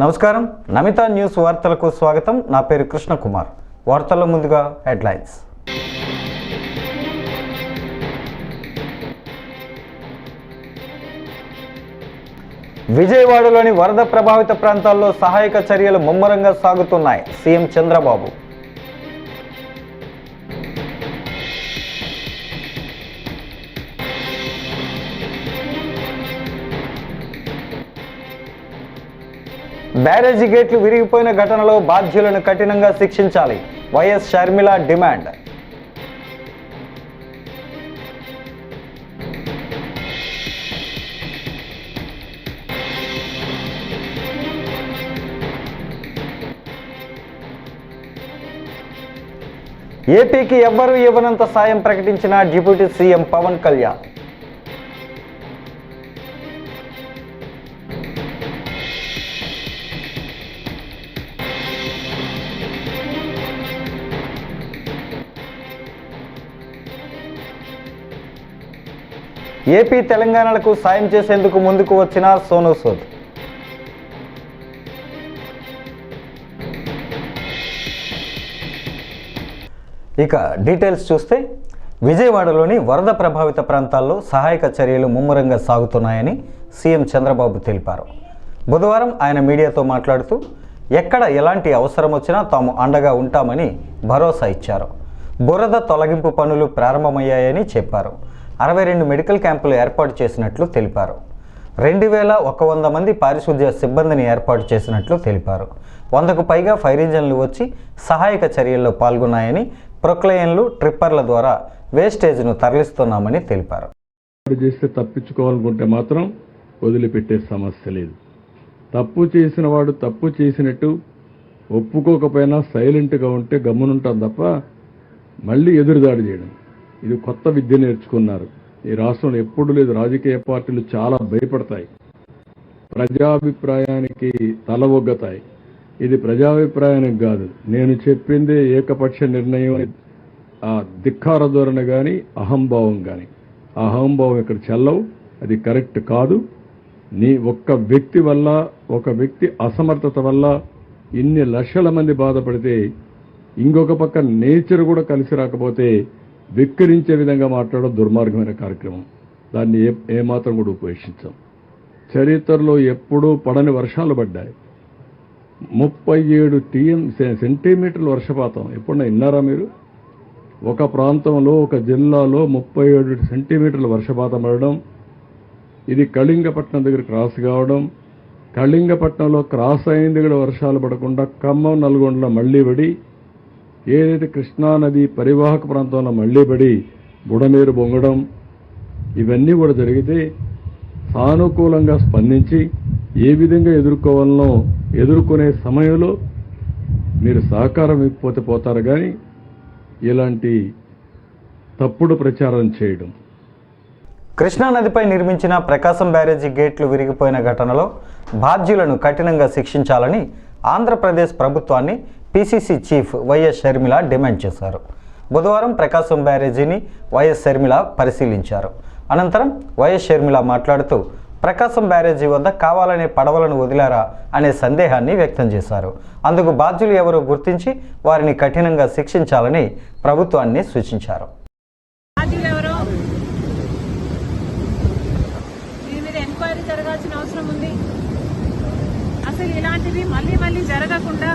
నమస్కారం, నమితా న్యూస్ వార్తలకు స్వాగతం. నా పేరు కృష్ణకుమార్. వార్తల్లో ముందుగా హెడ్లైన్స్. విజయవాడలోని వరద ప్రభావిత ప్రాంతాల్లో సహాయక చర్యలు ముమ్మరంగా సాగుతున్నాయి. సీఎం చంద్రబాబు. బ్యారేజీ గేట్లు విరిగిపోయిన ఘటనలో బాధ్యులను కఠినంగా శిక్షించాలి. YS Sharmila demand. ఏపీకి ఎవ్వరూ ఇవ్వనంత సాయం ప్రకటించిన deputy CM Pawan Kalyan. AP తెలంగాణలకు సాయం చేసేందుకు ముందుకు వచ్చిన సోనూ సూద్. ఇక డీటెయిల్స్ చూస్తే, విజయవాడలోని వరద ప్రభావిత ప్రాంతాల్లో సహాయక చర్యలు ముమ్మరంగా సాగుతున్నాయని సీఎం చంద్రబాబు తెలిపారు. బుధవారం ఆయన మీడియాతో మాట్లాడుతూ ఎక్కడ ఎలాంటి అవసరం వచ్చినా తాము అండగా ఉంటామని భరోసా ఇచ్చారు. బురద తొలగింపు పనులు ప్రారంభమయ్యాయని చెప్పారు. 62 మెడికల్ క్యాంపులు ఏర్పాటు చేసినట్లు తెలిపారు. 2100 మంది పారిశుద్ధ్య సిబ్బందిని ఏర్పాటు చేసినట్లు తెలిపారు. 100కు పైగా ఫైర్ ఇంజన్లు వచ్చి సహాయక చర్యల్లో పాల్గొన్నాయని, ప్రొక్లయన్లు, ట్రిప్పర్ల ద్వారా వేస్టేజ్ను తరలిస్తున్నామని తెలిపారు. చేస్తే తప్పించుకోవాలనుకుంటే మాత్రం వదిలిపెట్టే సమస్య లేదు. తప్పు చేసిన వాడు తప్పు చేసినట్టు ఒప్పుకోకపోయినా సైలెంట్గా ఉంటే గమ్మునుంటాం తప్ప మళ్ళీ ఎదురుదాడి చేయడం, ఇది కొత్త విద్య నేర్చుకున్నారు. ఈ రాష్ట్రంలో ఎప్పుడు లేదు. రాజకీయ పార్టీలు చాలా భయపడతాయి, ప్రజాభిప్రాయానికి తల ఒగ్గతాయి. ఇది ప్రజాభిప్రాయానికి కాదు, నేను చెప్పిందే ఏకపక్ష నిర్ణయం. ఆ ధిక్కార ధోరణ కానీ అహంభావం కానీ, ఆ అహంభావం ఇక్కడ చెల్లవు. అది కరెక్ట్ కాదు. నీ ఒక్క వ్యక్తి వల్ల, ఒక వ్యక్తి అసమర్థత వల్ల ఇన్ని లక్షల మంది బాధపడితే, ఇంకొక పక్క నేచర్ కూడా కలిసి రాకపోతే విక్కరించే విధంగా మాట్లాడడం దుర్మార్గమైన కార్యక్రమం. దాన్ని ఏమాత్రం కూడా ఉపేక్షించాం. చరిత్రలో ఎప్పుడూ పడని వర్షాలు పడ్డాయి. 37 సెంటీమీటర్ల వర్షపాతం ఎప్పుడన్నా విన్నారా మీరు? ఒక ప్రాంతంలో, ఒక జిల్లాలో 37 సెంటీమీటర్ల వర్షపాతం పడడం, ఇది కళింగపట్నం దగ్గర క్రాస్ కావడం, కళింగపట్నంలో క్రాస్ అయింది కూడా వర్షాలు పడకుండా ఖమ్మం, నల్గొండలో మళ్లీ పడి, ఏదైతే కృష్ణానది పరివాహక ప్రాంతంలో మళ్లీ పడి బుడమేరు బొంగడం, ఇవన్నీ కూడా జరిగితే సానుకూలంగా స్పందించి ఏ విధంగా ఎదుర్కోవాలనో ఎదుర్కొనే సమయంలో మీరు సహకారం ఇవ్వకపోతే పోతారు. కానీ ఇలాంటి తప్పుడు ప్రచారం చేయడం. కృష్ణానదిపై నిర్మించిన ప్రకాశం బ్యారేజీ గేట్లు విరిగిపోయిన ఘటనలో బాధ్యులను కఠినంగా శిక్షించాలని ఆంధ్రప్రదేశ్ ప్రభుత్వాన్ని PCC chief YS Sharmila demand చేశారు. బుధవారం ప్రకాశం బ్యారేజీని వైఎస్ షర్మిల పరిశీలించారు. అనంతరం వైఎస్ షర్మిల మాట్లాడుతూ ప్రకాశం బ్యారేజీ వద్ద కావాలనే పడవలను వదిలారా అనే సందేహాన్ని వ్యక్తం చేశారు. అందుకు బాధ్యులు ఎవరో గుర్తించి వారిని కఠినంగా శిక్షించాలని ప్రభుత్వాన్ని సూచించారు. జరగాల్సిన అవసరం ఉంది. అసలు ఇలాంటివి మళ్ళీ జరగకుండా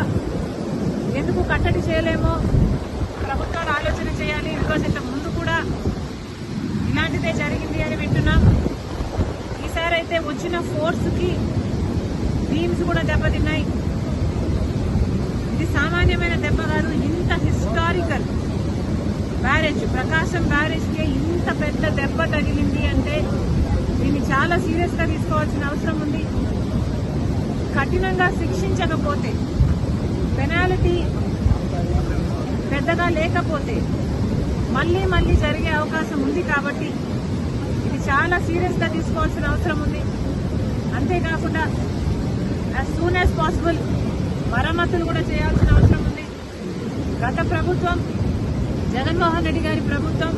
ఎందుకు కట్టడి చేయలేమో ప్రభుత్వాలు ఆలోచన చేయాలి. బికాజ్ ఇంతకు ముందు కూడా ఇలాంటిదే జరిగింది అని వింటున్నాం. ఈసారి అయితే వచ్చిన ఫోర్స్కి బీమ్స్ కూడా దెబ్బతిన్నాయి. ఇది సామాన్యమైన దెబ్బ కాదు. ఇంత హిస్టారికల్ బ్యారేజ్, ప్రకాశం బ్యారేజ్కి ఇంత పెద్ద దెబ్బ తగిలింది అంటే దీన్ని చాలా సీరియస్గా తీసుకోవాల్సిన అవసరం ఉంది. కఠినంగా శిక్షించకపోతే, పెనాల్టీ పెద్దగా లేకపోతే మళ్ళీ జరిగే అవకాశం ఉంది. కాబట్టి ఇది చాలా సీరియస్గా తీసుకోవాల్సిన అవసరం ఉంది. అంతేకాకుండా యాజ్ సూన్ యాజ్ పాసిబుల్ మరమ్మతులు కూడా చేయాల్సిన అవసరం ఉంది. గత ప్రభుత్వం, జగన్మోహన్ రెడ్డి గారి ప్రభుత్వం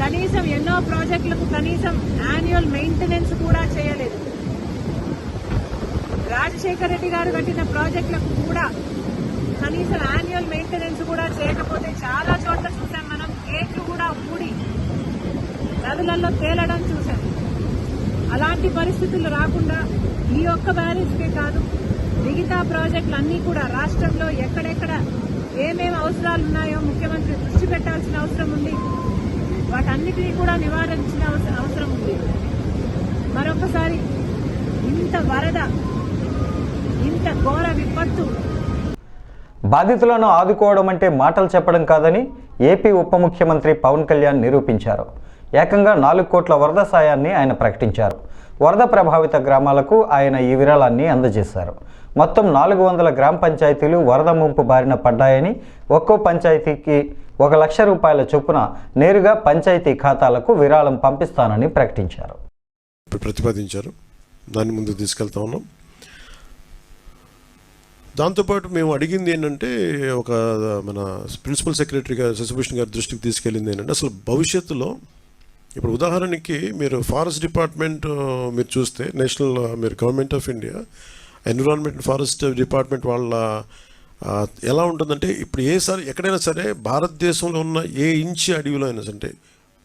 కనీసం ఎన్నో ప్రాజెక్టులకు కనీసం యాన్యువల్ మెయింటెనెన్స్ కూడా చేయలేదు. రాజశేఖర రెడ్డి గారు కట్టిన ప్రాజెక్టులకు కూడా కనీసం యాన్యువల్ మెయింటెనెన్స్ కూడా చేయకపోతే చాలా చోట్ల చూసాం మనం. గేట్లు కూడా ఊడి నదులలో తేలడం చూసాం. అలాంటి పరిస్థితులు రాకుండా ఈ ఒక్క బ్యారేజ్కే కాదు, మిగతా ప్రాజెక్టులు అన్నీ కూడా రాష్ట్రంలో ఎక్కడెక్కడ ఏమేమి అవసరాలు ఉన్నాయో ముఖ్యమంత్రి దృష్టి పెట్టాల్సిన అవసరం ఉంది. వాటన్నిటినీ కూడా నివారించిన అవసరం ఉంది. మరొకసారి ఇంత వరద, ఇంత ఘోర విపత్తు బాధితులను ఆదుకోవడం అంటే మాటలు చెప్పడం కాదని ఏపీ ఉప ముఖ్యమంత్రి పవన్ కళ్యాణ్ నిరూపించారు. ఏకంగా 4 కోట్ల వరద సాయాన్ని ఆయన ప్రకటించారు. వరద ప్రభావిత గ్రామాలకు ఆయన ఈ విరాళాన్ని అందజేశారు. మొత్తం 400 గ్రామ పంచాయతీలు వరద ముంపు బారిన పడ్డాయని, ఒక్కో పంచాయతీకి 1 లక్ష రూపాయల చొప్పున నేరుగా పంచాయతీ ఖాతాలకు విరాళం పంపిస్తానని ప్రకటించారు. ప్రతిపాదించారు, దాన్ని ముందుకు తీసుకెళ్తా ఉన్నాం. దాంతోపాటు మేము అడిగింది ఏంటంటే, ఒక మన ప్రిన్సిపల్ సెక్రటరీ గారు శశిభూషణ్ గారి దృష్టికి తీసుకెళ్ళింది ఏంటంటే, అసలు భవిష్యత్తులో ఇప్పుడు ఉదాహరణకి మీరు ఫారెస్ట్ డిపార్ట్మెంట్ మీరు చూస్తే, నేషనల్ మీరు government of India environment forest department వాళ్ళ ఎలా ఉంటుందంటే, ఇప్పుడు ఎక్కడైనా సరే భారతదేశంలో ఉన్న ఏ ఇంచి అడవిలో అయినా సరే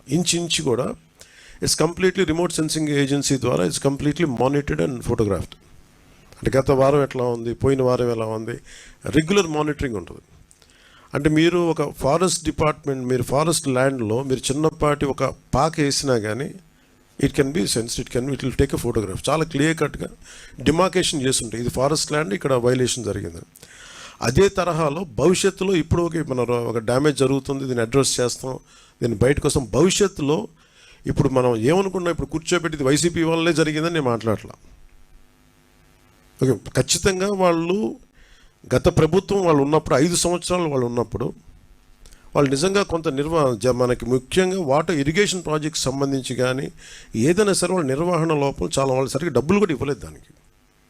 ఇంచి కూడా it's completely remote sensing agency ద్వారా it's completely monitored and photographed. అంటే గత వారం ఎట్లా ఉంది, పోయిన వారం ఎలా ఉంది, రెగ్యులర్ మానిటరింగ్ ఉంటుంది. అంటే మీరు ఒక ఫారెస్ట్ డిపార్ట్మెంట్, మీరు ఫారెస్ట్ ల్యాండ్లో మీరు చిన్నపాటి ఒక పాక వేసినా కానీ it can be sensed, it will take a photograph. చాలా క్లియర్ కట్గా డిమార్కేషన్ చేస్తుంటాయి, ఇది ఫారెస్ట్ ల్యాండ్, ఇక్కడ వైలేషన్ జరిగింది. అదే తరహాలో భవిష్యత్తులో ఇప్పుడు మన ఒక డ్యామేజ్ జరుగుతుంది, దీన్ని అడ్రస్ చేస్తాం, దీన్ని బయట కోసం భవిష్యత్తులో ఇప్పుడు మనం ఏమనుకున్నాం, ఇప్పుడు కూర్చోబెట్టి వైసీపీ వల్లే జరిగిందని నేను మాట్లాడలా. ఓకే, ఖచ్చితంగా వాళ్ళు గత ప్రభుత్వం వాళ్ళు ఉన్నప్పుడు 5 సంవత్సరాలు వాళ్ళు ఉన్నప్పుడు వాళ్ళు నిజంగా కొంత మనకి ముఖ్యంగా వాటర్ ఇరిగేషన్ ప్రాజెక్ట్స్ సంబంధించి కానీ ఏదైనా సరే వాళ్ళ నిర్వహణ లోపం చాలా, వాళ్ళు సరిగ్గా డబ్బులు కూడా ఇవ్వలేదు. దానికి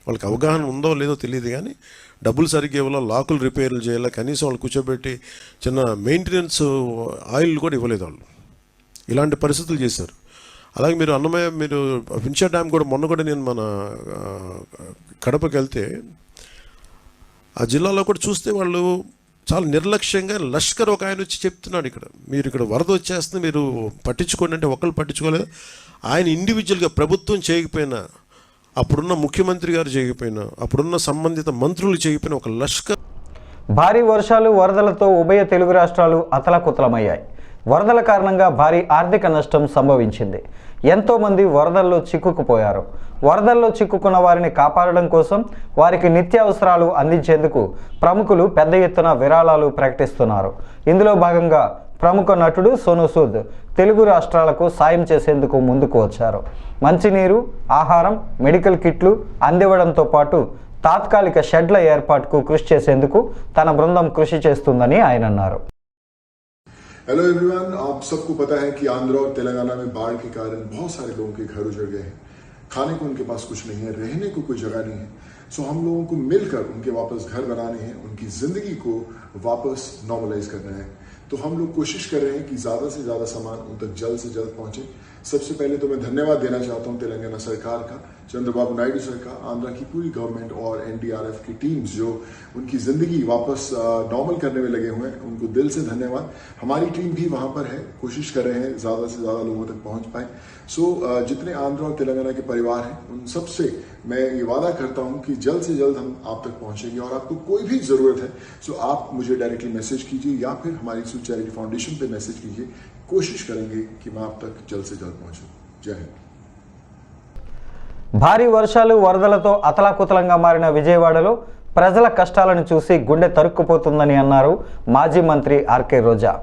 వాళ్ళకి అవగాహన ఉందో లేదో తెలియదు కానీ డబ్బులు సరిగ్గా ఇవ్వాలా, లాకులు రిపేర్లు చేయాలా, కనీసం వాళ్ళు కూర్చోబెట్టి చిన్న మెయింటెనెన్స్ ఆయిల్ కూడా ఇవ్వలేదు వాళ్ళు. ఇలాంటి పరిస్థితులు చేశారు. అలాగే మీరు అన్నమయ్య, మీరు వించా డ్యామ్ కూడా మొన్న కూడా నేను మన కడపకి వెళ్తే ఆ జిల్లాలో కూడా చూస్తే వాళ్ళు చాలా నిర్లక్ష్యంగా, లష్కర్ ఒక ఆయన వచ్చి చెప్తున్నాడు, మీరు ఇక్కడ వరద వచ్చేస్తుంది మీరు పట్టించుకోండి అంటే ఒకళ్ళు పట్టించుకోలేదు. ఆయన ఇండివిజువల్గా ప్రభుత్వం చేయకపోయినా, అప్పుడున్న ముఖ్యమంత్రి గారు చేయకపోయినా, అప్పుడున్న సంబంధిత మంత్రులు చేయకపోయినా ఒక లష్కర్. భారీ వర్షాలు, వరదలతో ఉభయ తెలుగు రాష్ట్రాలు అతలాకుతలమయ్యాయి. వరదల కారణంగా భారీ ఆర్థిక నష్టం సంభవించింది. ఎంతోమంది వరదల్లో చిక్కుకుపోయారు. వరదల్లో చిక్కుకున్న వారిని కాపాడడం కోసం వారికి నిత్యావసరాలు అందించేందుకు ప్రముఖులు పెద్ద ఎత్తున విరాళాలు ప్రకటిస్తున్నారు. ఇందులో భాగంగా ప్రముఖ నటుడు సోనూ సూద్ తెలుగు రాష్ట్రాలకు సాయం చేసేందుకు ముందుకు వచ్చారు. మంచినీరు, ఆహారం, మెడికల్ కిట్లు అందివ్వడంతో పాటు తాత్కాలిక షెడ్ల ఏర్పాటుకు కృషి చేసేందుకు తన బృందం కృషి చేస్తుందని ఆయన అన్నారు. हेलो एवरीवन, आप सबको पता है कि आंध्र और तेलंगाना में बाढ़ के कारण बहुत सारे लोगों के घर उजड़ गए हैं. खाने को उनके पास कुछ नहीं है, रहने को कोई जगह नहीं है. सो हम लोगों को मिलकर उनके वापस घर बनाने हैं, उनकी जिंदगी को वापस नॉर्मलाइज करना है. तो हम लोग कोशिश कर रहे हैं कि ज्यादा से ज्यादा सामान उन तक जल्द से जल्द पहुंचे. सबसे पहले तो मैं धन्यवाद देना चाहता हूं तेलंगाना सरकार का, चंद्रबाबू नायडू सरकार, आंध्र की पूरी गवर्नमेंट और एनडीआरएफ की टीम्स जो उनकी जिंदगी वापस नॉर्मल करने में लगे हुए हैं, उनको दिल से धन्यवाद. हमारी टीम भी वहां पर है, कोशिश कर रहे हैं ज्यादा से ज्यादा लोगों तक पहुंच पाए. सो जितने आंध्र और तेलंगाना के परिवार हैं उन सबसे मैं ये वादा करता हूं कि जल्द से जल्द हम आप तक पहुंचेंगे. और आपको कोई भी जरूरत है सो आप मुझे डायरेक्टली मैसेज कीजिए या फिर हमारी सूद चैरिटी फाउंडेशन पे मैसेज कीजिए. कोशिश करेंगे कि मैं आप तक जल्द से जल्द पहुंचूं. जय हिंद. భారీ వర్షాలు, వరదలతో అతలాకుతలంగా మారిన విజయవాడలో ప్రజల కష్టాలను చూసి గుండె తరుక్కుపోతుందని అన్నారు మాజీ మంత్రి ఆర్కే రోజా.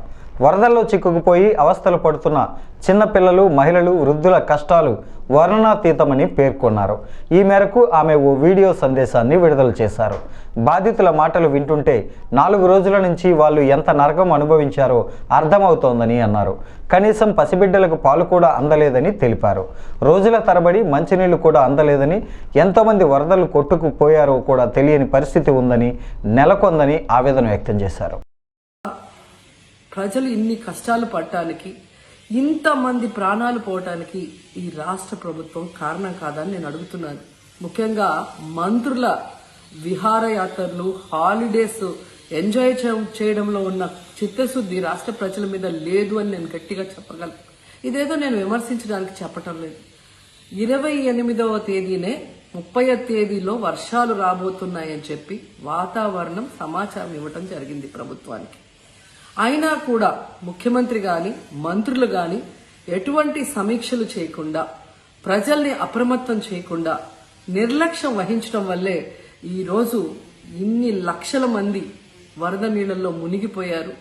వరదల్లో చిక్కుకుపోయి అవస్థలు పడుతున్న చిన్నపిల్లలు, మహిళలు, వృద్ధుల కష్టాలు వర్ణనాతీతమని పేర్కొన్నారు. ఈ మేరకు ఆమె ఓ వీడియో సందేశాన్ని విడుదల చేశారు. బాధితుల మాటలు వింటుంటే 4 రోజుల నుంచి వాళ్ళు ఎంత నరకం అనుభవించారో అర్థమవుతోందని అన్నారు. కనీసం పసిబిడ్డలకు పాలు కూడా అందలేదని తెలిపారు. రోజుల తరబడి మంచినీళ్లు కూడా అందలేదని, ఎంతోమంది వరదలు కొట్టుకుపోయారో కూడా తెలియని పరిస్థితి ఉందని, నెలకొందని ఆవేదన వ్యక్తం చేశారు. ప్రజలు ఇన్ని కష్టాలు పడటానికి, ఇంతమంది ప్రాణాలు పోవటానికి ఈ రాష్ట్ర ప్రభుత్వం కారణం కాదని నేను అడుగుతున్నాను. ముఖ్యంగా మంత్రుల విహారయాత్రలు, హాలిడేస్ ఎంజాయ్ చేయడంలో ఉన్న చిత్తశుద్ధి రాష్ట్ర ప్రజల మీద లేదు అని నేను గట్టిగా చెప్పగలను. ఇదేదో నేను విమర్శించడానికి చెప్పటం లేదు. 28వ తేదీనే 30వ తేదీలో వర్షాలు రాబోతున్నాయని చెప్పి వాతావరణం సమాచారం ఇవ్వటం జరిగింది ప్రభుత్వానికి. అయినా కూడా ముఖ్యమంత్రి గాని మంత్రులు గాని ఎటువంటి సమీక్షలు చేయకుండా, ప్రజల్ని అప్రమత్తం చేయకుండా నిర్లక్ష్యం వహించడం వల్లే ఈరోజు ఇన్ని లక్షల మంది వరద నీళ్లలో మునిగిపోయారు.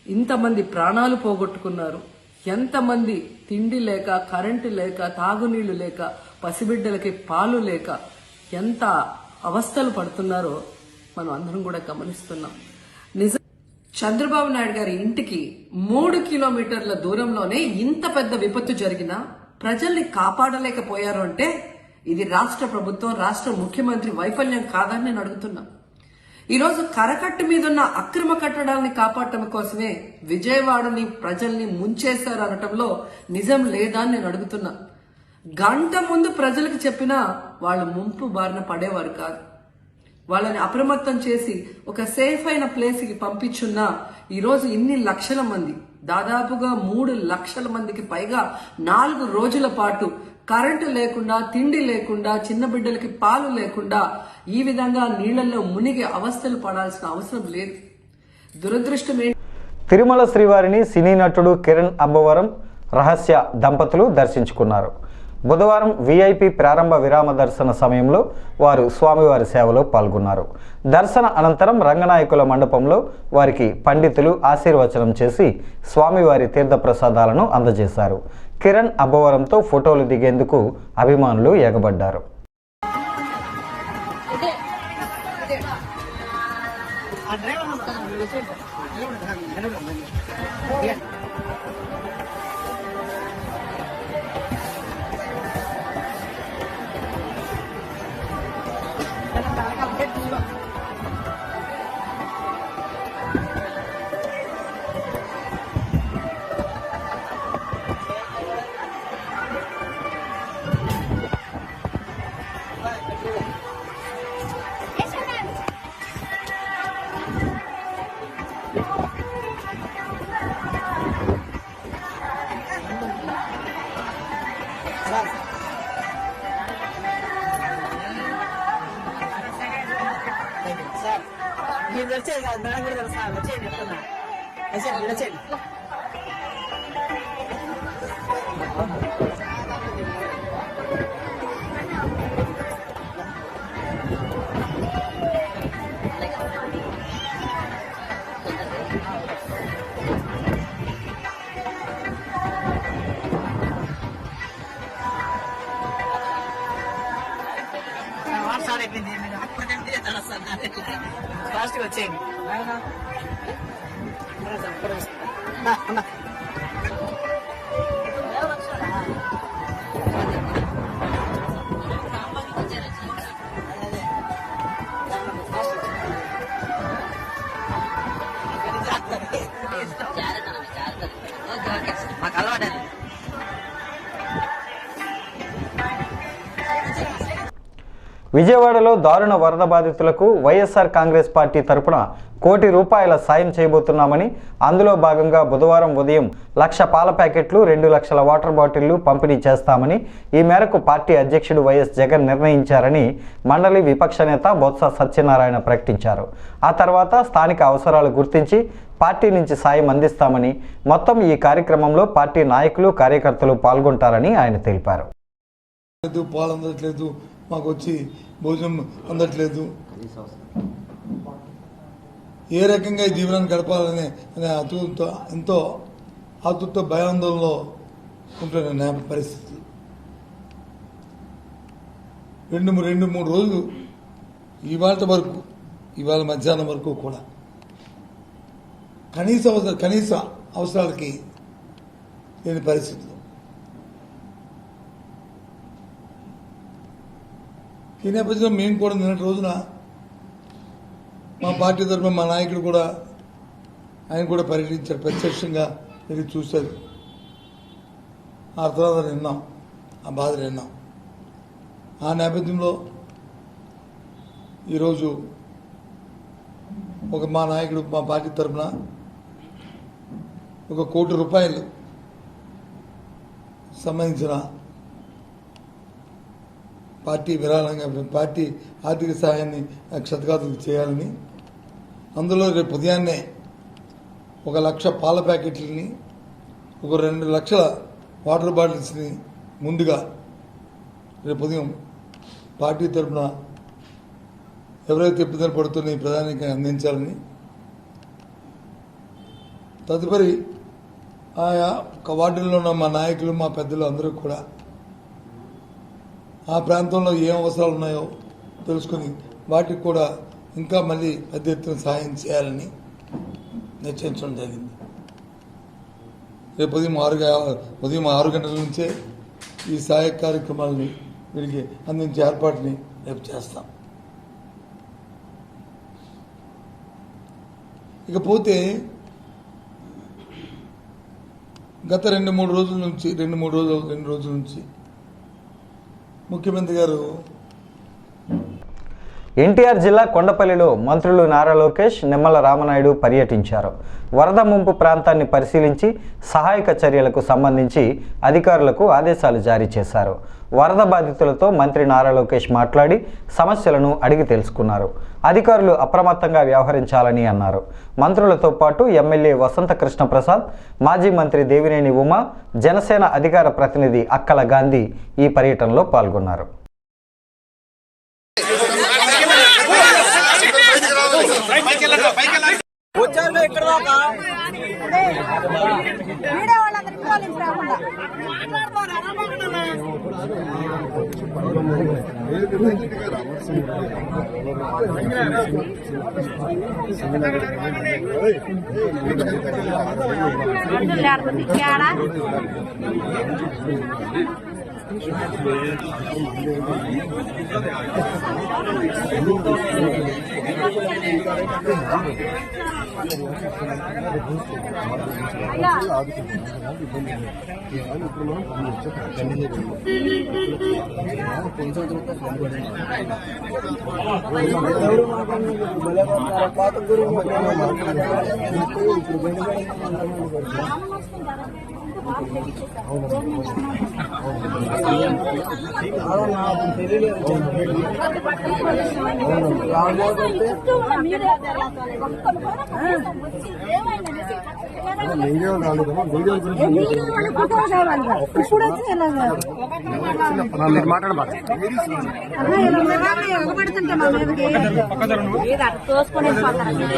ఇంతమంది ప్రాణాలు పోగొట్టుకున్నారు. ఎంతమంది తిండి లేక, కరెంటు లేక, తాగునీళ్లు లేక, పసిబిడ్డలకి పాలు లేక ఎంత అవస్థలు పడుతున్నారో మనం అందరం కూడా గమనిస్తున్నాం. నిజం, చంద్రబాబు నాయుడు గారి ఇంటికి 3 కిలోమీటర్ల దూరంలోనే ఇంత పెద్ద విపత్తు జరిగినా ప్రజల్ని కాపాడలేకపోయారు అంటే ఇది రాష్ట్ర ప్రభుత్వం, రాష్ట్ర ముఖ్యమంత్రి వైఫల్యం కాదని నేను అడుగుతున్నా. ఈరోజు కరకట్టు మీదున్న అక్రమ కట్టడాలని కాపాడటం కోసమే విజయవాడని ప్రజల్ని ముంచేశారు అనటంలో నిజం లేదా అని నేను అడుగుతున్నా. గంట ముందు ప్రజలకు చెప్పినా వాళ్ళు ముంపు బారిన పడేవారు కాదు. వాళ్ళని అప్రమత్తం చేసి ఒక సేఫ్ అయిన ప్లేస్ కి పంపించున్నా ఈరోజు ఇన్ని లక్షల మంది, దాదాపుగా 3 లక్షల మందికి పైగా 4 రోజుల పాటు కరెంటు లేకుండా, తిండి లేకుండా, చిన్న బిడ్డలకి పాలు లేకుండా ఈ విధంగా నీళ్లలో మునిగి అవస్థలు పడాల్సిన అవసరం లేదు. దురదృష్టం తిరుమల శ్రీవారిని సినీ నటుడు కిరణ్ అబ్బవరం, రహస్య దంపతులు దర్శించుకున్నారు. బుధవారం వీఐపీ ప్రారంభ విరామ దర్శన సమయంలో వారు స్వామివారి సేవలో పాల్గొన్నారు. దర్శన అనంతరం రంగనాయకుల మండపంలో వారికి పండితులు ఆశీర్వచనం చేసి స్వామివారి తీర్థప్రసాదాలను అందజేశారు. కిరణ్ అబ్బవరంతో ఫోటోలు దిగేందుకు అభిమానులు ఎగబడ్డారు. మీరు వచ్చేది కాదు, మేడం కూడా తెలుసా, వచ్చేది చెప్తున్నా. వచ్చేది వాట్సాప్ అయిపోయింది. ఫాస్ట్గా వచ్చేయండి. మాకు అలవాటు. విజయవాడలో దారుణ వరద బాధితులకు వైఎస్ఆర్ కాంగ్రెస్ పార్టీ తరపున ₹1,00,00,000 సాయం చేయబోతున్నామని, అందులో భాగంగా బుధవారం ఉదయం 1,00,000 పాల ప్యాకెట్లు, 2 లక్షల వాటర్ బాటిళ్లు పంపిణీ చేస్తామని ఈ మేరకు పార్టీ అధ్యక్షుడు వైఎస్ జగన్ నిర్ణయించారని మండలి విపక్ష నేత బొత్స సత్యనారాయణ ప్రకటించారు. ఆ తర్వాత స్థానిక అవసరాలు గుర్తించి పార్టీ నుంచి సాయం అందిస్తామని, మొత్తం ఈ కార్యక్రమంలో పార్టీ నాయకులు, కార్యకర్తలు పాల్గొంటారని ఆయన తెలిపారు. పాలు అందట్లేదు, మాకు వచ్చి భోజనం అందట్లేదు, ఏ రకంగా ఈ జీవనాన్ని గడపాలనే ఎంతో ఆతుతో భయాందోళనలో ఉంటున్న పరిస్థితులు. 2-3 రోజులు ఇవాళ మధ్యాహ్నం వరకు కూడా కనీస అవసరాలకి లేని పరిస్థితులు. ఈ నేపథ్యంలో మేము కూడా నిన్నటి రోజున మా పార్టీ తరఫున మా నాయకుడు కూడా ఆయన కూడా పర్యటించారు, ప్రత్యక్షంగా వెళ్ళి చూశారు. ఆ తర్వాత విన్నాం, ఆ బాధలు విన్నాం. ఆ నేపథ్యంలో ఈరోజు మా నాయకుడు మా పార్టీ తరఫున ₹1 కోటి సంబంధించిన పార్టీ విరాళంగా పార్టీ ఆర్థిక సహాయాన్ని క్షతగాతులకు చేయాలని, అందులో రేపు ఉదయాన్నే 1 లక్ష పాల ప్యాకెట్లని, 2 లక్షల వాటర్ బాటిల్స్ని ముందుగా రేపు ఉదయం పార్టీ తరఫున ఎవరైతే ఇబ్బందులు పడుతున్న ఈ ప్రధానికి అందించాలని, తదుపరి ఆయా వార్డుల్లో ఉన్న మా నాయకులు మా పెద్దలు అందరూ కూడా ఆ ప్రాంతంలో ఏం అవసరాలు ఉన్నాయో తెలుసుకుని వాటికి కూడా ఇంకా మళ్ళీ పెద్ద ఎత్తున సహాయం చేయాలని నిశ్చయించడం జరిగింది. రేపు ఉదయం 6 గంటల నుంచే ఈ సహాయ కార్యక్రమాలని వీరికి అందించే ఏర్పాటుని రేపు చేస్తాం. ఇకపోతే గత 2 రోజుల నుంచి ముఖ్యమంత్రి గారు ఎన్టీఆర్ జిల్లా కొండపల్లిలో మంత్రులు నారా లోకేష్, నిమ్మల రామనాయుడు పర్యటించారు. వరద ముంపు ప్రాంతాన్ని పరిశీలించి సహాయక చర్యలకు సంబంధించి అధికారులకు ఆదేశాలు జారీ చేశారు. వరద బాధితులతో మంత్రి నారా లోకేష్ మాట్లాడి సమస్యలను అడిగి తెలుసుకున్నారు. అధికారులు అప్రమత్తంగా వ్యవహరించాలని అన్నారు. మంత్రులతో పాటు ఎమ్మెల్యే వసంత కృష్ణప్రసాద్, మాజీ మంత్రి దేవినేని ఉమా, జనసేన అధికార ప్రతినిధి అక్కల గాంధీ ఈ పర్యటనలో పాల్గొన్నారు. వచ్చారు ఇక్కడ దాకా వీడియో వాళ్ళందరికీ పోలించి రాకుండా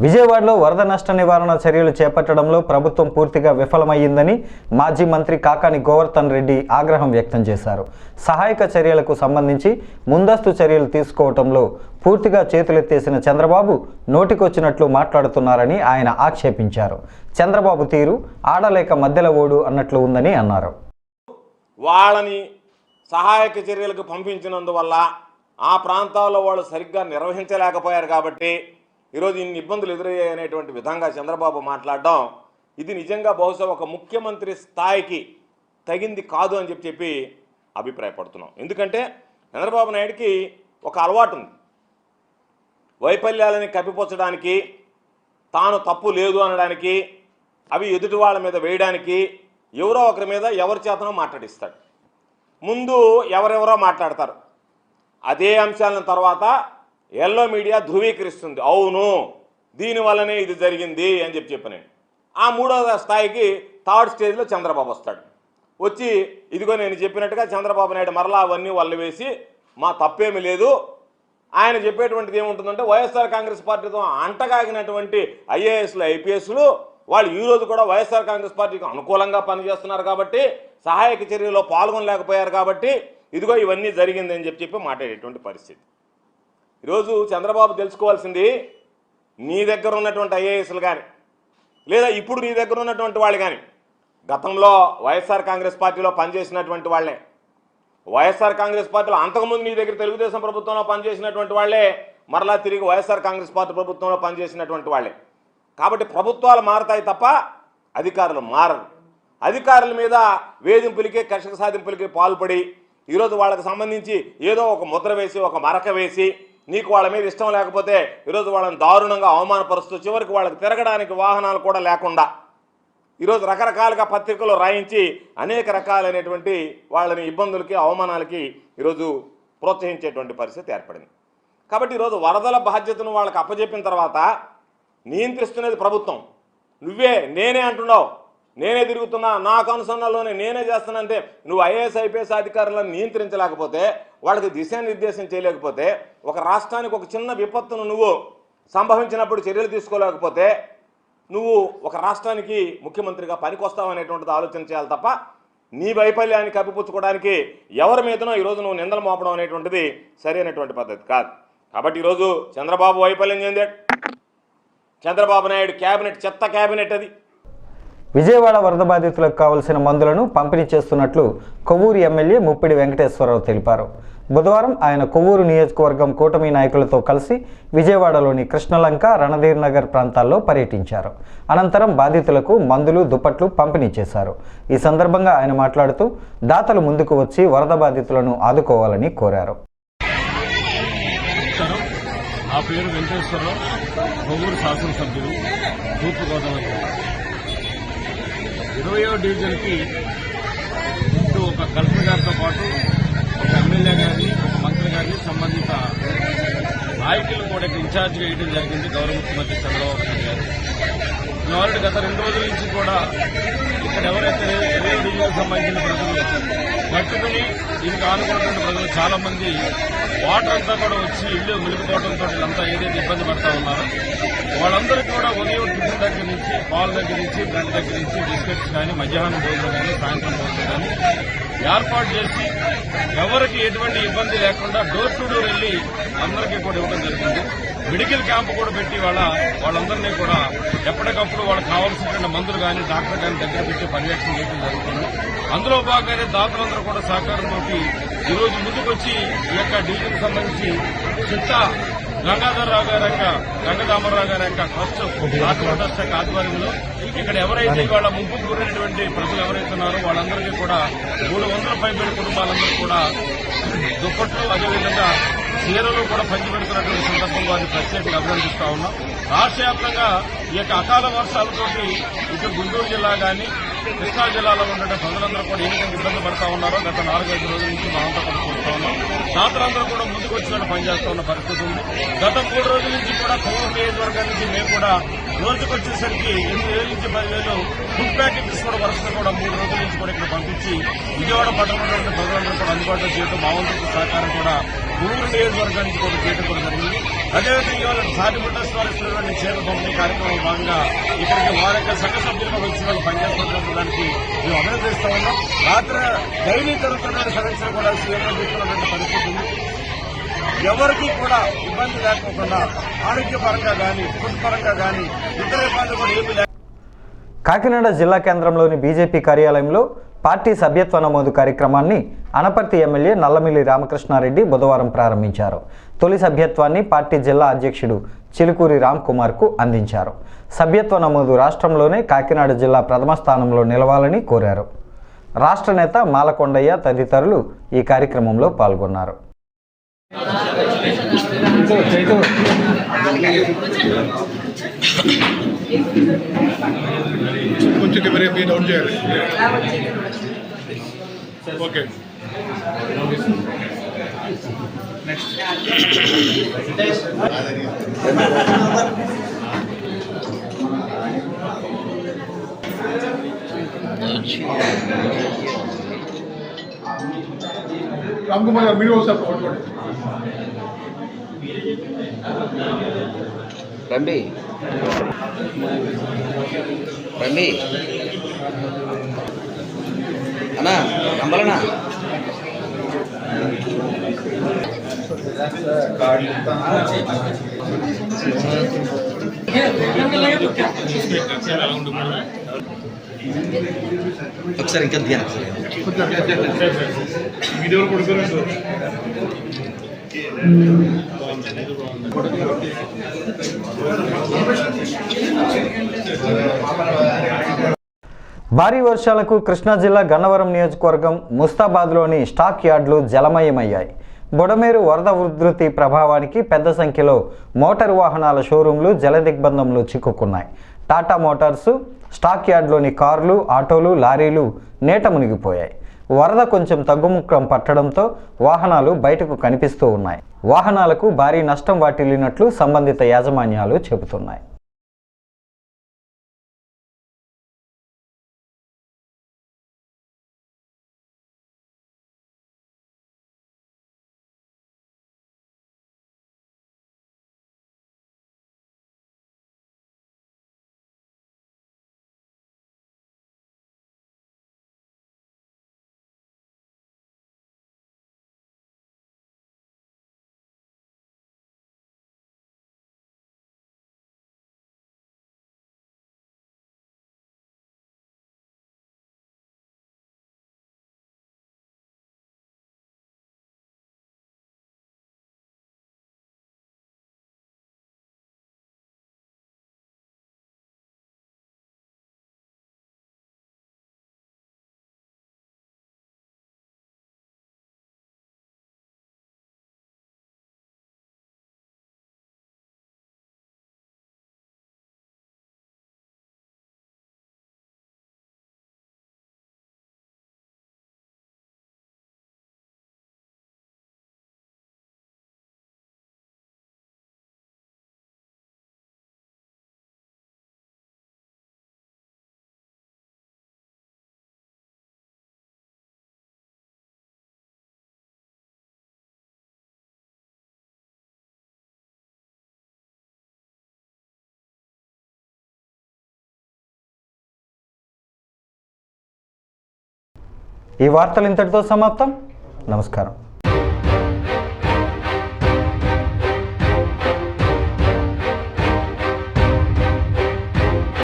విజయవాడలో వరద నష్ట నివారణ చర్యలు చేపట్టడంలో ప్రభుత్వం పూర్తిగా విఫలమయ్యిందని మాజీ మంత్రి కాకాని గోవర్ధన్ రెడ్డి ఆగ్రహం వ్యక్తం చేశారు. సహాయక చర్యలకు సంబంధించి ముందస్తు చర్యలు తీసుకోవడంలో పూర్తిగా చేతులెత్తేసిన చంద్రబాబు నోటికొచ్చినట్లు మాట్లాడుతున్నారని ఆయన ఆక్షేపించారు. చంద్రబాబు తీరు ఆడలేక మధ్యల ఓడు అన్నట్లు ఉందని అన్నారు. వాళ్ళని సహాయక చర్యలకు పంపించినందువల్ల ఆ ప్రాంతాల్లో వాళ్ళు సరిగ్గా నిర్వహించలేకపోయారు కాబట్టి ఈరోజు ఇన్ని ఇబ్బందులు ఎదురయ్యాయనేటువంటి విధంగా చంద్రబాబు మాట్లాడడం ఇది నిజంగా బహుశా ఒక ముఖ్యమంత్రి స్థాయికి తగింది కాదు అని చెప్పి అభిప్రాయపడుతున్నాం. ఎందుకంటే చంద్రబాబు నాయుడికి ఒక అలవాటు ఉంది. వైఫల్యాలని కప్పిపుచ్చడానికి, తాను తప్పు లేదు అనడానికి, అవి ఎదుటి వాళ్ళ మీద వేయడానికి ఎవరో ఒకరి మీద ఎవరి చేతనో మాట్లాడిస్తాడు. ముందు ఎవరెవరో మాట్లాడతారు. అదే అంశాలను తర్వాత ఎల్లో మీడియా ధృవీకరిస్తుంది, అవును దీనివల్లనే ఇది జరిగింది అని చెప్పి నేను ఆ 3వ స్థాయికి 3rd స్టేజ్లో చంద్రబాబు వస్తాడు. వచ్చి ఇదిగో నేను చెప్పినట్టుగా చంద్రబాబు నాయుడు మరలా అవన్నీ వల్ల వేసి మా తప్పేమీ లేదు ఆయన చెప్పేటువంటిది ఏముంటుందంటే వైఎస్ఆర్ కాంగ్రెస్ పార్టీతో అంటగాగినటువంటి ఐఏఎస్లు ఐపీఎస్లు వాళ్ళు ఈరోజు కూడా వైఎస్ఆర్ కాంగ్రెస్ పార్టీకి అనుకూలంగా పనిచేస్తున్నారు కాబట్టి సహాయక చర్యలో పాల్గొనలేకపోయారు కాబట్టి ఇదిగో ఇవన్నీ జరిగిందని చెప్పి మాట్లాడేటువంటి పరిస్థితి. ఈరోజు చంద్రబాబు తెలుసుకోవాల్సింది నీ దగ్గర ఉన్నటువంటి ఐఏఎస్లు కానీ లేదా ఇప్పుడు నీ దగ్గర ఉన్నటువంటి వాళ్ళు కానీ గతంలో వైఎస్ఆర్ కాంగ్రెస్ పార్టీలో పనిచేసినటువంటి వాళ్ళే, వైఎస్ఆర్ కాంగ్రెస్ పార్టీలో అంతకుముందు నీ దగ్గర తెలుగుదేశం ప్రభుత్వంలో పనిచేసినటువంటి వాళ్ళే మరలా తిరిగి వైఎస్ఆర్ కాంగ్రెస్ పార్టీ ప్రభుత్వంలో పనిచేసినటువంటి వాళ్ళే. కాబట్టి ప్రభుత్వాలు మారతాయి తప్ప అధికారులు మారరు. అధికారుల మీద వేధింపులకి కక్ష సాధింపులకి పాల్పడి ఈరోజు వాళ్ళకి సంబంధించి ఏదో ఒక ముద్ర వేసి ఒక మరక వేసి నీకు వాళ్ళ మీద ఇష్టం లేకపోతే ఈరోజు వాళ్ళని దారుణంగా అవమానపరుస్తూ చివరికి వాళ్ళకి తిరగడానికి వాహనాలు కూడా లేకుండా ఈరోజు రకరకాలుగా పత్రికలు రాయించి అనేక రకాలైనటువంటి వాళ్ళని ఇబ్బందులకి అవమానాలకి ఈరోజు ప్రోత్సహించేటువంటి పరిస్థితి ఏర్పడింది. కాబట్టి ఈరోజు వరదల బాధ్యతను వాళ్ళకి అప్పచెప్పిన తర్వాత నియంత్రిస్తున్నది ప్రభుత్వం. నువ్వే నేనే అంటున్నావు, నేనే తిరుగుతున్నా, నాకు అనుసరణలోనే నేనే చేస్తున్నా అంటే నువ్వు ఐఏఎస్ ఐపీఎస్ అధికారులను నియంత్రించలేకపోతే, వాళ్ళకి దిశానిర్దేశం చేయలేకపోతే, ఒక రాష్ట్రానికి ఒక చిన్న విపత్తును నువ్వు సంభవించినప్పుడు చర్యలు తీసుకోలేకపోతే నువ్వు ఒక రాష్ట్రానికి ముఖ్యమంత్రిగా పనికొస్తావు అనేటువంటిది ఆలోచన చేయాలి తప్ప నీ వైఫల్యాన్ని కప్పిపుచ్చుకోవడానికి ఎవరి మీదనో ఈరోజు నువ్వు నిందలు మోపడం అనేటువంటిది సరైనటువంటి పద్ధతి కాదు. కాబట్టి ఈరోజు చంద్రబాబు వైఫల్యం చెందాడు. చంద్రబాబు నాయుడు క్యాబినెట్ చెత్త క్యాబినెట్ అది. విజయవాడ వరద బాధితులకు కావలసిన మందులను పంపిణీ చేస్తున్నట్లు కొవ్వూరు ఎమ్మెల్యే ముప్పిడి వెంకటేశ్వరరావు తెలిపారు. బుధవారం ఆయన కొవ్వూరు నియోజకవర్గం కూటమి నాయకులతో కలిసి విజయవాడలోని కృష్ణలంక, రణధీర్ నగర్ ప్రాంతాల్లో పర్యటించారు. అనంతరం బాధితులకు మందులు, దుప్పట్లు పంపిణీ చేశారు. ఈ సందర్భంగా ఆయన మాట్లాడుతూ దాతలు ముందుకు వచ్చి వరద బాధితులను ఆదుకోవాలని కోరారు. నా పేరు వెంకటేశ్వరరావు, కొవ్వూరు శాసనసభ్యులు, తూర్పుగోదావరి 20వ డివిజన్కి ముందు ఒక కలెక్టర్ గారితో పాటు ఒక ఎమ్మెల్యే గారిని, ఒక మంత్రి గారిని, సంబంధిత నాయకులను కూడా ఇన్ఛార్జిగా వేయడం జరిగింది గౌరవ ముఖ్యమంత్రి చంద్రబాబు నాయుడు గారు. ఆల్రెడీ గత 2 రోజుల నుంచి కూడా ఇక్కడ ఎవరైతే 20వ డివిజన్కి సంబంధించిన ప్రజలు కట్టుకుని దీనికి ఆనుకున్నటువంటి ప్రజలు చాలా మంది వాటర్ అంతా కూడా వచ్చి ఇల్లు మునిగిపోవడంతో వీళ్ళంతా ఏదైతే ఇబ్బంది పడతా ఉన్నారో వాళ్ళందరికీ కూడా ఉదయం టిఫిన్ దగ్గర నుంచి, పాల దగ్గర నుంచి, బ్రెడ్ దగ్గర నుంచి, బిస్కెట్స్ కానీ, మధ్యాహ్నం భోజనం కానీ, సాయంత్రం భోజనం కానీ ఏర్పాటు చేసి ఎవరికి ఎటువంటి ఇబ్బంది లేకుండా డోర్ టు డోర్ వెళ్లి అందరికీ కూడా ఇవ్వడం జరిగింది. మెడికల్ క్యాంప్ కూడా పెట్టి వాళ్ళందరినీ కూడా ఎప్పటికప్పుడు వాళ్ళకి కావాల్సినటువంటి మందులు కానీ, డాక్టర్ కానీ దగ్గర పెట్టి పర్యవేక్షణ చేయడం జరుగుతుంది. అందులో భాగంగానే దాతలందరూ కూడా సహకారంతో ఈరోజు ముందుకొచ్చి ఈ యొక్క డివిజన్కి సంబంధించి చిట్టా గంగాధరరావు గారి యొక్క గంగదామరావు గారి యొక్క ట్రస్ట్ ట్రస్ట్ యొక్క ఆధ్వర్యంలో ఇక్కడ ఎవరైతే వాళ్ళ ముంపుకు గురైనటువంటి ప్రజలు ఎవరైతే ఉన్నారో వాళ్ళందరికీ కూడా 300 పైబడి కుటుంబాలందరూ కూడా దుప్పట్లు, అదేవిధంగా చీరలు కూడా పంచిపెడుతున్నటువంటి సందర్భంలో అది ప్రత్యేకంగా అభినందిస్తా ఉన్నాం. రాష్ట్ర వ్యాప్తంగా ఈ యొక్క అకాల వర్షాలతోటి ఇటు గుంటూరు జిల్లా కానీ, కృష్ణా జిల్లాలో ఉండే ప్రజలందరూ కూడా ఏ విధంగా ఇబ్బంది పడతా ఉన్నారో గత 4-5 రోజుల నుంచి మనంతా కూడా చూస్తూ ఉన్నాం. దాతలందరూ కూడా ముందుకు వచ్చినట్టు పనిచేస్తూ ఉన్న పరిస్థితి ఉంది. గత 3 రోజుల నుంచి కూడా కొవ్వూరు నియోజకవర్గం నుంచి మేము కూడా రోజుకు వచ్చేసరికి 8,000 నుంచి 10,000 ఫుడ్ ప్యాకెట్స్ కూడా వరుసగా కూడా 3 రోజుల నుంచి కూడా ఇక్కడ పంపించి విజయవాడ పట్టణంలో ప్రజలందరూ కూడా అందుబాటులో చేయడం, మా వంతు సహకారం కూడా కొవ్వూరు నియోజకవర్గానికి కూడా చేయడం కూడా జరిగింది. అదేవిధంగా ఇవాళ సాటిముట్టస్ వారు ఇస్తున్నటువంటి చీరల పంపిణీ కార్యక్రమం భాగంగా ఇక్కడికి వారి యొక్క సంఘ సభ్యులుగా వచ్చిన వాళ్ళు పనిచేస్తున్న దానికి మేము అభినందిస్తా ఉన్నాం. రాత్రి డైలీ జరుగుతున్న సమస్యలు కూడా సీఎంగా తీసుకున్నటువంటి పరిస్థితి ఉంది. ఎవరికి కూడా ఇబ్బంది లేకుండా ఆరోగ్యపరంగా కానీ, ఫుడ్ పరంగా కానీ, ఇతర ఇబ్బందులు కూడా ఏమీ లేక. కాకినాడ జిల్లా కేంద్రంలోని బీజేపీ కార్యాలయంలో పార్టీ సభ్యత్వ నమోదు కార్యక్రమాన్ని అనపర్తి ఎమ్మెల్యే నల్లమిల్లి రామకృష్ణారెడ్డి బుధవారం ప్రారంభించారు. తొలి సభ్యత్వాన్ని పార్టీ జిల్లా అధ్యక్షుడు చిలుకూరి రామ్ కుమార్కు అందించారు. సభ్యత్వ నమోదు రాష్ట్రంలోనే కాకినాడ జిల్లా ప్రథమ స్థానంలో నిలవాలని కోరారు. రాష్ట్ర నేత మాలకొండయ్య తదితరులు ఈ కార్యక్రమంలో పాల్గొన్నారు. కొంచెం కెమెరా డౌన్ చేయాలి. ఓకే, రామ్ కుమార్ గారు మీరు ఒకసారి పట్టుకోండి. రండి అన్నా, నంబలనా ఒకసారి ఇంకా ధ్యానం వీడియో కొడుకోలేదు. భారీ వర్షాలకు కృష్ణా జిల్లా గన్నవరం నియోజకవర్గం ముస్తాబాద్లోని స్టాక్ యార్డులు జలమయమయ్యాయి. బుడమేరు వరద ఉధృతి ప్రభావానికి పెద్ద సంఖ్యలో మోటారు వాహనాల షోరూంలు జలదిగ్బంధంలో చిక్కుకున్నాయి. టాటా మోటార్సు స్టాక్ యార్డులోని కార్లు, ఆటోలు, లారీలు నీట మునిగిపోయాయి. వరద కొంచెం తగ్గుముఖం పట్టడంతో వాహనాలు బయటకు కనిపిస్తూ ఉన్నాయి. వాహనాలకు భారీ నష్టం వాటిల్లినట్లు సంబంధిత యాజమాన్యాలు చెబుతున్నాయి. ఈ వార్తలు ఇంతటితో సమాప్తం. నమస్కారం.